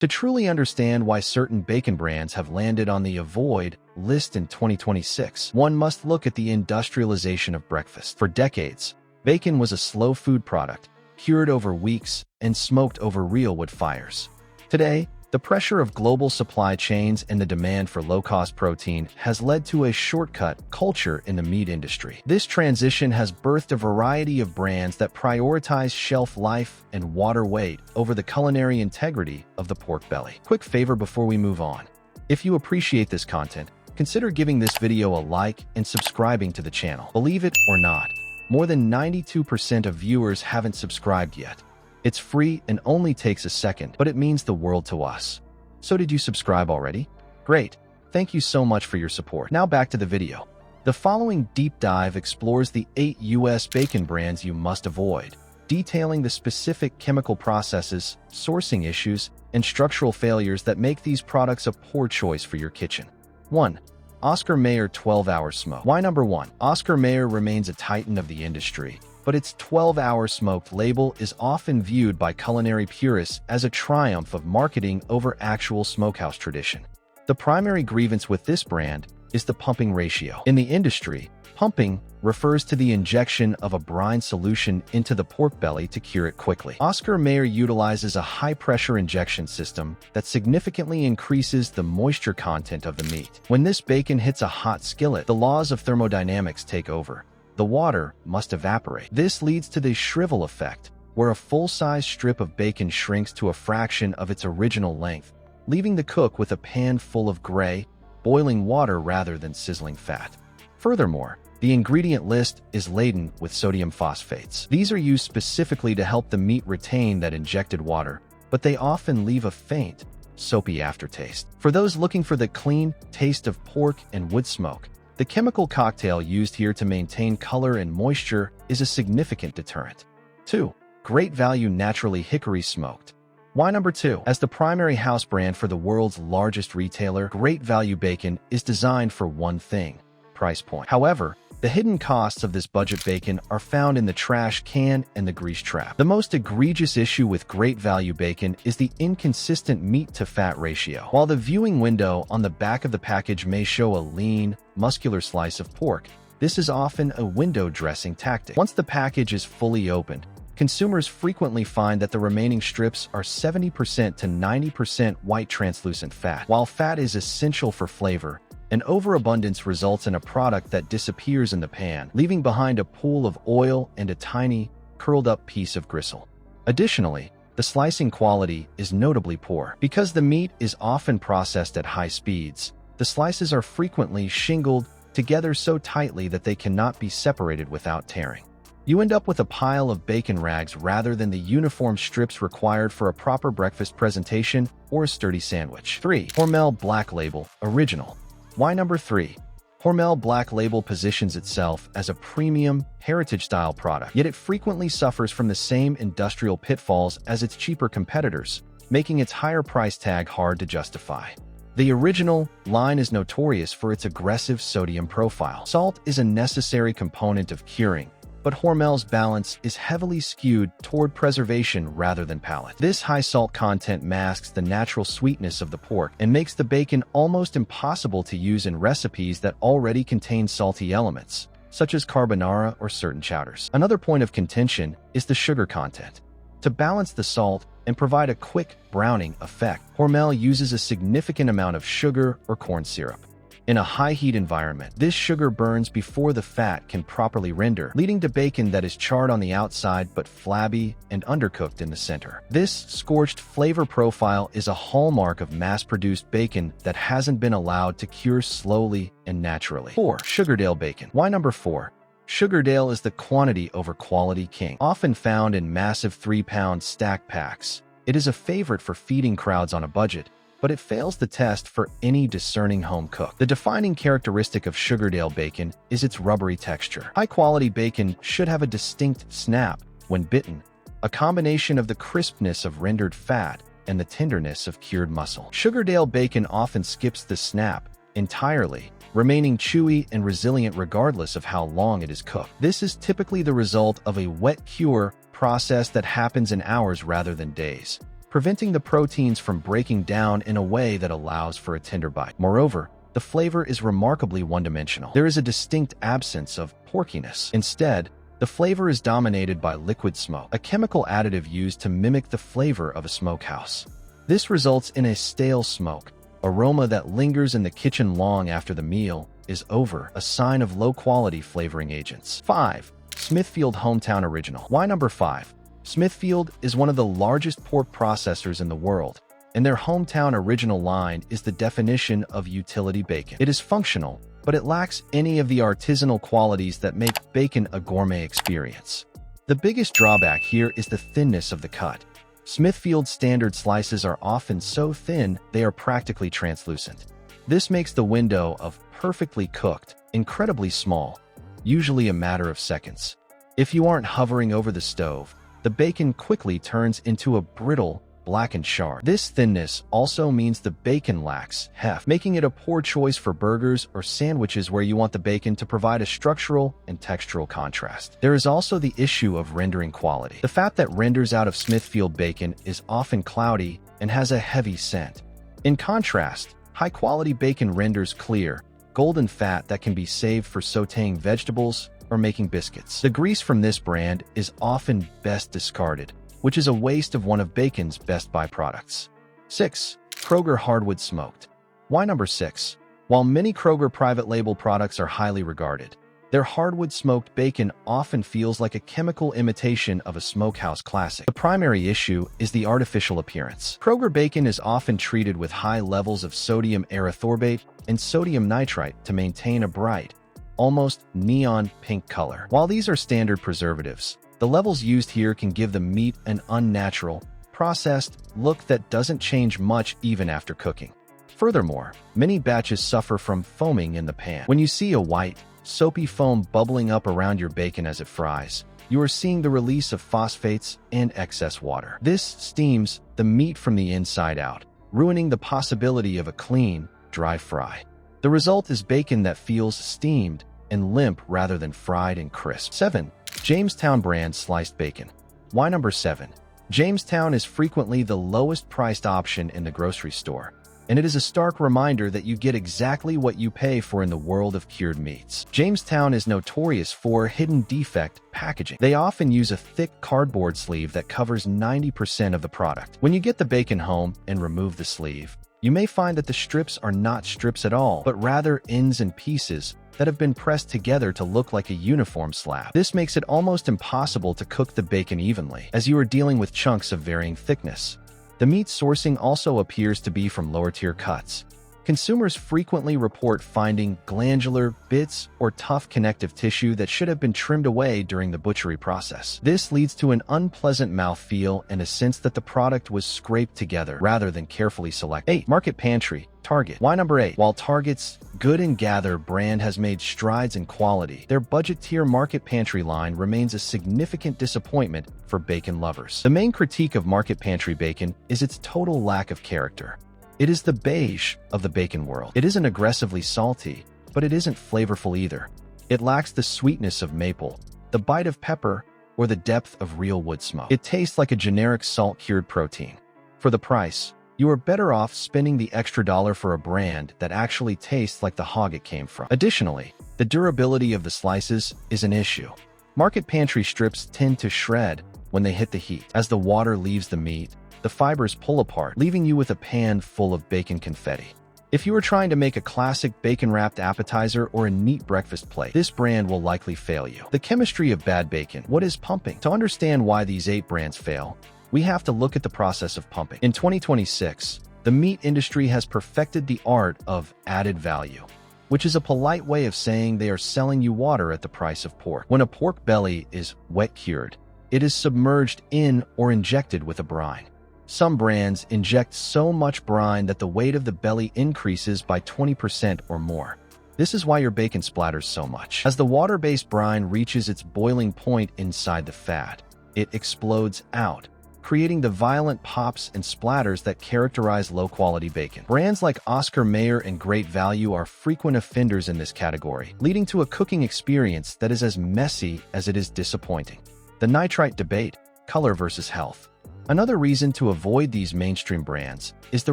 To truly understand why certain bacon brands have landed on the avoid list in 2026, one must look at the industrialization of breakfast. For decades, bacon was a slow food product, cured over weeks and smoked over real wood fires. Today, the pressure of global supply chains and the demand for low-cost protein has led to a shortcut culture in the meat industry. This transition has birthed a variety of brands that prioritize shelf life and water weight over the culinary integrity of the pork belly. Quick favor before we move on. If you appreciate this content, consider giving this video a like and subscribing to the channel. Believe it or not, more than 92% of viewers haven't subscribed yet. It's free and only takes a second, but it means the world to us. So did you subscribe already? Great. Thank you so much for your support. Now back to the video. The following deep dive explores the 8 US bacon brands you must avoid, detailing the specific chemical processes, sourcing issues, and structural failures that make these products a poor choice for your kitchen. 1. Oscar Mayer 12-hour smoke. Why number 1? Oscar Mayer remains a titan of the industry, but its 12-hour smoked label is often viewed by culinary purists as a triumph of marketing over actual smokehouse tradition. The primary grievance with this brand is the pumping ratio. In the industry, pumping refers to the injection of a brine solution into the pork belly to cure it quickly. Oscar Mayer utilizes a high-pressure injection system that significantly increases the moisture content of the meat. When this bacon hits a hot skillet, the laws of thermodynamics take over. The water must evaporate. This leads to the shrivel effect, where a full-size strip of bacon shrinks to a fraction of its original length, leaving the cook with a pan full of gray, boiling water rather than sizzling fat. Furthermore, the ingredient list is laden with sodium phosphates. These are used specifically to help the meat retain that injected water, but they often leave a faint, soapy aftertaste. For those looking for the clean taste of pork and wood smoke, the chemical cocktail used here to maintain color and moisture is a significant deterrent. 2. Great Value Naturally Hickory Smoked. Why number 2? As the primary house brand for the world's largest retailer, Great Value Bacon is designed for one thing: price point. However, the hidden costs of this budget bacon are found in the trash can and the grease trap. The most egregious issue with Great Value Bacon is the inconsistent meat-to-fat ratio. While the viewing window on the back of the package may show a lean, muscular slice of pork, this is often a window dressing tactic. Once the package is fully opened, consumers frequently find that the remaining strips are 70% to 90% white translucent fat. While fat is essential for flavor, an overabundance results in a product that disappears in the pan, leaving behind a pool of oil and a tiny, curled-up piece of gristle. Additionally, the slicing quality is notably poor. Because the meat is often processed at high speeds, the slices are frequently shingled together so tightly that they cannot be separated without tearing. You end up with a pile of bacon rags rather than the uniform strips required for a proper breakfast presentation or a sturdy sandwich. 3. Hormel Black Label Original. Why number 3? Hormel Black Label positions itself as a premium, heritage-style product, yet it frequently suffers from the same industrial pitfalls as its cheaper competitors, making its higher price tag hard to justify. The original line is notorious for its aggressive sodium profile. Salt is a necessary component of curing, but Hormel's balance is heavily skewed toward preservation rather than palate. This high salt content masks the natural sweetness of the pork and makes the bacon almost impossible to use in recipes that already contain salty elements, such as carbonara or certain chowders. Another point of contention is the sugar content. To balance the salt and provide a quick browning effect, Hormel uses a significant amount of sugar or corn syrup. In a high-heat environment, this sugar burns before the fat can properly render, leading to bacon that is charred on the outside but flabby and undercooked in the center. This scorched flavor profile is a hallmark of mass-produced bacon that hasn't been allowed to cure slowly and naturally. 4. Sugardale Bacon. Why number 4? Sugardale is the quantity over quality king, often found in massive 3-pound stack packs. It is a favorite for feeding crowds on a budget, but it fails the test for any discerning home cook. The defining characteristic of Sugardale bacon is its rubbery texture. High-quality bacon should have a distinct snap when bitten, a combination of the crispness of rendered fat and the tenderness of cured muscle. Sugardale bacon often skips the snap entirely, remaining chewy and resilient regardless of how long it is cooked. This is typically the result of a wet cure process that happens in hours rather than days. preventing the proteins from breaking down in a way that allows for a tender bite. Moreover, the flavor is remarkably one-dimensional. There is a distinct absence of porkiness. Instead, the flavor is dominated by liquid smoke, a chemical additive used to mimic the flavor of a smokehouse. This results in a stale smoke aroma that lingers in the kitchen long after the meal is over, a sign of low-quality flavoring agents. 5. Smithfield Hometown Original. Why number 5? Smithfield is one of the largest pork processors in the world, and their Hometown Original line is the definition of utility bacon. It is functional, but it lacks any of the artisanal qualities that make bacon a gourmet experience. The biggest drawback here is the thinness of the cut. Smithfield standard slices are often so thin they are practically translucent. This makes the window of perfectly cooked incredibly small, usually a matter of seconds. If you aren't hovering over the stove, the bacon quickly turns into a brittle, blackened shard. This thinness also means the bacon lacks heft, making it a poor choice for burgers or sandwiches where you want the bacon to provide a structural and textural contrast. There is also the issue of rendering quality. The fat that renders out of Smithfield bacon is often cloudy and has a heavy scent. In contrast, high-quality bacon renders clear, golden fat that can be saved for sautéing vegetables or making biscuits. The grease from this brand is often best discarded, which is a waste of one of bacon's best byproducts. 6. Kroger Hardwood Smoked. Why number 6? While many Kroger private label products are highly regarded, their hardwood smoked bacon often feels like a chemical imitation of a smokehouse classic. The primary issue is the artificial appearance. Kroger bacon is often treated with high levels of sodium erythorbate and sodium nitrite to maintain a bright, almost neon pink color. While these are standard preservatives, the levels used here can give the meat an unnatural, processed look that doesn't change much even after cooking. Furthermore, many batches suffer from foaming in the pan. When you see a white, soapy foam bubbling up around your bacon as it fries, you are seeing the release of phosphates and excess water. This steams the meat from the inside out, ruining the possibility of a clean, dry fry. The result is bacon that feels steamed and limp rather than fried and crisp. 7. Jamestown Brand Sliced Bacon. Why number 7? Jamestown is frequently the lowest priced option in the grocery store, and it is a stark reminder that you get exactly what you pay for in the world of cured meats. Jamestown is notorious for hidden defect packaging. They often use a thick cardboard sleeve that covers 90% of the product. When you get the bacon home and remove the sleeve, you may find that the strips are not strips at all, but rather ends and pieces that have been pressed together to look like a uniform slab. This makes it almost impossible to cook the bacon evenly, as you are dealing with chunks of varying thickness. The meat sourcing also appears to be from lower-tier cuts. Consumers frequently report finding glandular bits or tough connective tissue that should have been trimmed away during the butchery process. This leads to an unpleasant mouthfeel and a sense that the product was scraped together rather than carefully selected. 8. Market Pantry. Target. Why number 8? While Target's Good and Gather brand has made strides in quality, their budget-tier Market Pantry line remains a significant disappointment for bacon lovers. The main critique of Market Pantry bacon is its total lack of character. It is the beige of the bacon world. It isn't aggressively salty, but it isn't flavorful either. It lacks the sweetness of maple, the bite of pepper, or the depth of real wood smoke. It tastes like a generic salt-cured protein. For the price, you are better off spending the extra dollar for a brand that actually tastes like the hog it came from. Additionally, the durability of the slices is an issue. Market Pantry strips tend to shred when they hit the heat. As the water leaves the meat, the fibers pull apart, leaving you with a pan full of bacon confetti. If you are trying to make a classic bacon-wrapped appetizer or a neat breakfast plate, this brand will likely fail you. The chemistry of bad bacon. What is pumping? To understand why these 8 brands fail, we have to look at the process of pumping. In 2026, the meat industry has perfected the art of added value, which is a polite way of saying they are selling you water at the price of pork. When a pork belly is wet-cured, it is submerged in or injected with a brine. Some brands inject so much brine that the weight of the belly increases by 20% or more. This is why your bacon splatters so much. As the water-based brine reaches its boiling point inside the fat, it explodes out, creating the violent pops and splatters that characterize low-quality bacon. Brands like Oscar Mayer and Great Value are frequent offenders in this category, leading to a cooking experience that is as messy as it is disappointing. The nitrite debate, color versus health. Another reason to avoid these mainstream brands is the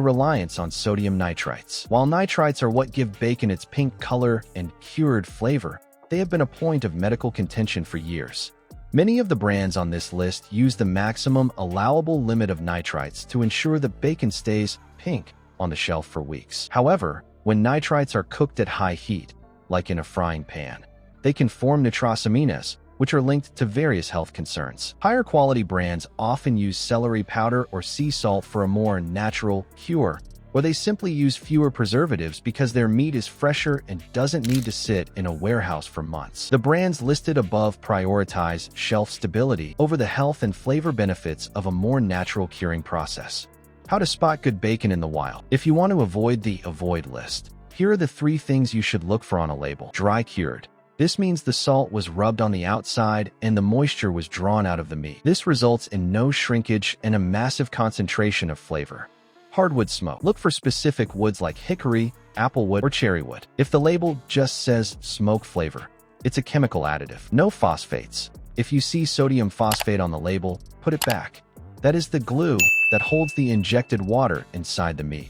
reliance on sodium nitrites. While nitrites are what give bacon its pink color and cured flavor, they have been a point of medical contention for years. Many of the brands on this list use the maximum allowable limit of nitrites to ensure that bacon stays pink on the shelf for weeks. However, when nitrites are cooked at high heat, like in a frying pan, they can form nitrosamines, which are linked to various health concerns. Higher quality brands often use celery powder or sea salt for a more natural cure, or they simply use fewer preservatives because their meat is fresher and doesn't need to sit in a warehouse for months. The brands listed above prioritize shelf stability over the health and flavor benefits of a more natural curing process. How to spot good bacon in the wild. If you want to avoid the avoid list, here are the 3 things you should look for on a label. Dry cured. This means the salt was rubbed on the outside and the moisture was drawn out of the meat. This results in no shrinkage and a massive concentration of flavor. Hardwood smoke. Look for specific woods like hickory, applewood, or cherrywood. If the label just says smoke flavor, it's a chemical additive. No phosphates. If you see sodium phosphate on the label, put it back. That is the glue that holds the injected water inside the meat.